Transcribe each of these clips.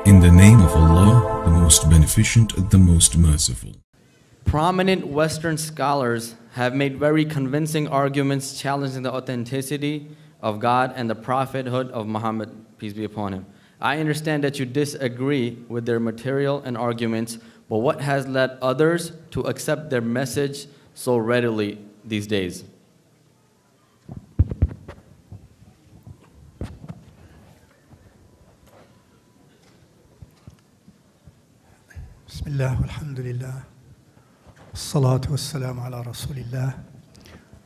In the name of Allah, the most beneficent, the most merciful. Prominent Western scholars have made very convincing arguments challenging the authenticity of God and the prophethood of Muhammad, peace be upon him. I understand that you disagree with their material and arguments, but what has led others to accept their message so readily these days? Bismillah, alhamdulillah, salatu wassalamu ala rasulillah,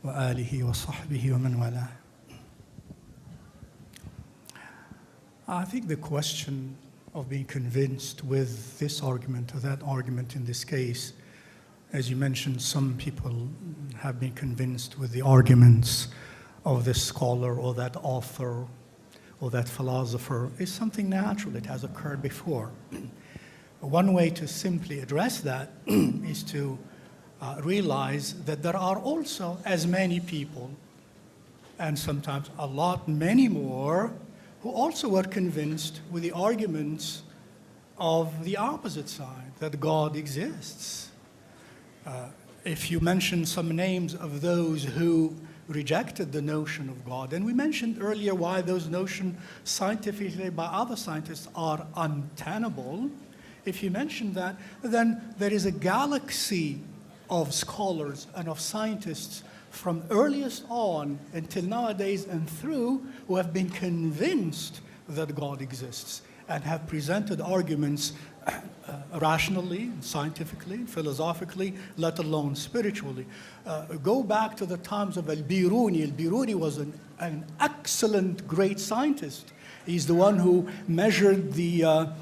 wa alihi wa sahbihi wa man wala. I think the question of being convinced with this argument or that argument in this case, as you mentioned, some people have been convinced with the arguments of this scholar or that author or that philosopher, is something natural. It has occurred before. One way to simply address that is to realize that there are also as many people, and sometimes a lot many more, who also were convinced with the arguments of the opposite side, that God exists. If you mention some names of those who rejected the notion of God, and we mentioned earlier why those notions scientifically by other scientists are untenable, if you mention that, then there is a galaxy of scholars and of scientists from earliest on until nowadays and through who have been convinced that God exists and have presented arguments rationally, scientifically, philosophically, let alone spiritually. Go back to the times of Al-Biruni. Al-Biruni was an excellent, great scientist. He's the one who measured the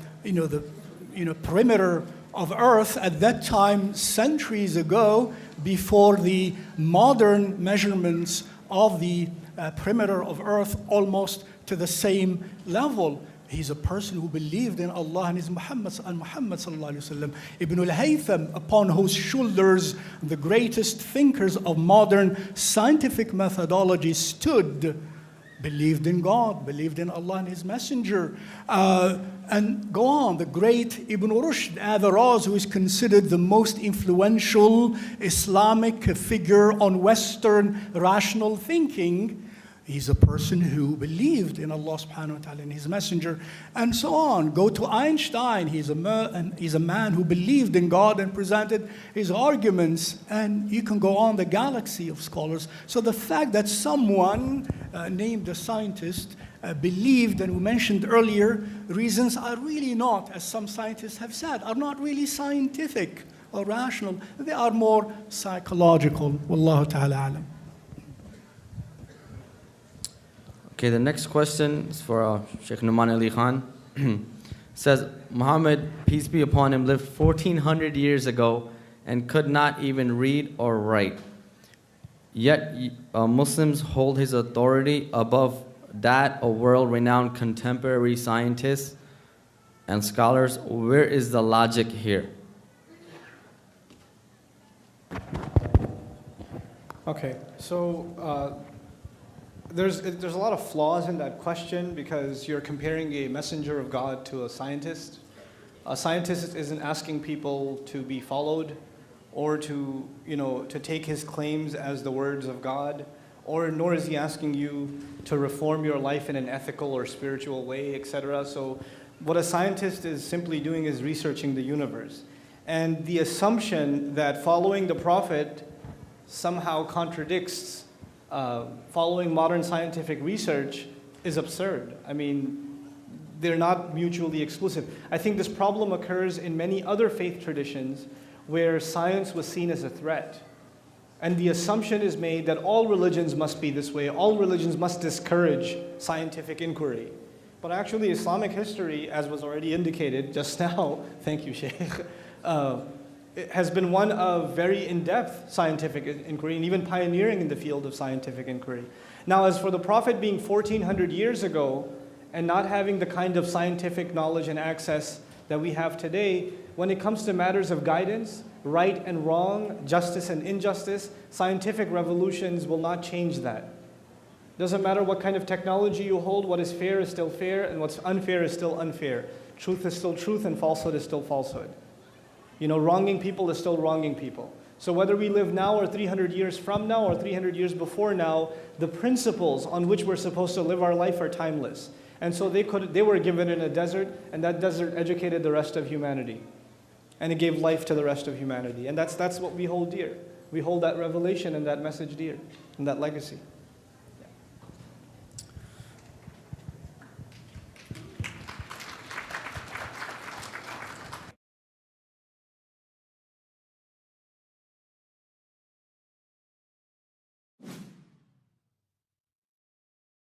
perimeter of Earth at that time, centuries ago, before the modern measurements of the perimeter of Earth almost to the same level. He's a person who believed in Allah and his Muhammad sallallahu alaihi wasallam. Ibn al-Haytham, upon whose shoulders the greatest thinkers of modern scientific methodology stood, believed in God, believed in Allah and his messenger. And go on, the great Ibn Rushd, Averroes, who is considered the most influential Islamic figure on Western rational thinking, he's a person who believed in Allah subhanahu wa ta'ala and his messenger, and so on. Go to Einstein, he's a man who believed in God and presented his arguments, and you can go on the galaxy of scholars. So the fact that someone named a scientist believed, and we mentioned earlier, reasons are really not, as some scientists have said, are not really scientific or rational. They are more psychological. Wallahu ta'ala alam. Okay, the next question is for Sheikh Nouman Ali Khan. Says, Muhammad, peace be upon him, lived 1400 years ago and could not even read or write. Yet Muslims hold his authority above that of world-renowned contemporary scientists and scholars. Where is the logic here? Okay, so there's a lot of flaws in that question because you're comparing a messenger of God to a scientist. A scientist isn't asking people to be followed or to take his claims as the words of God, nor is he asking you to reform your life in an ethical or spiritual way, etc. So what a scientist is simply doing is researching the universe. And the assumption that following the Prophet somehow contradicts following modern scientific research is absurd. I mean, they're not mutually exclusive. I think this problem occurs in many other faith traditions where science was seen as a threat. And the assumption is made that all religions must be this way, all religions must discourage scientific inquiry. But actually, Islamic history, as was already indicated just now, thank you, Sheikh, it has been one of very in-depth scientific inquiry and even pioneering in the field of scientific inquiry. Now, as for the Prophet being 1400 years ago and not having the kind of scientific knowledge and access that we have today, when it comes to matters of guidance, right and wrong, justice and injustice, scientific revolutions will not change that. Doesn't matter what kind of technology you hold, what is fair is still fair, and what's unfair is still unfair. Truth is still truth, and falsehood is still falsehood. Wronging people is still wronging people. So whether we live now or 300 years from now or 300 years before now, the principles on which we're supposed to live our life are timeless. And so they were given in a desert, and that desert educated the rest of humanity. And it gave life to the rest of humanity. And that's what we hold dear. We hold that revelation and that message dear, and that legacy.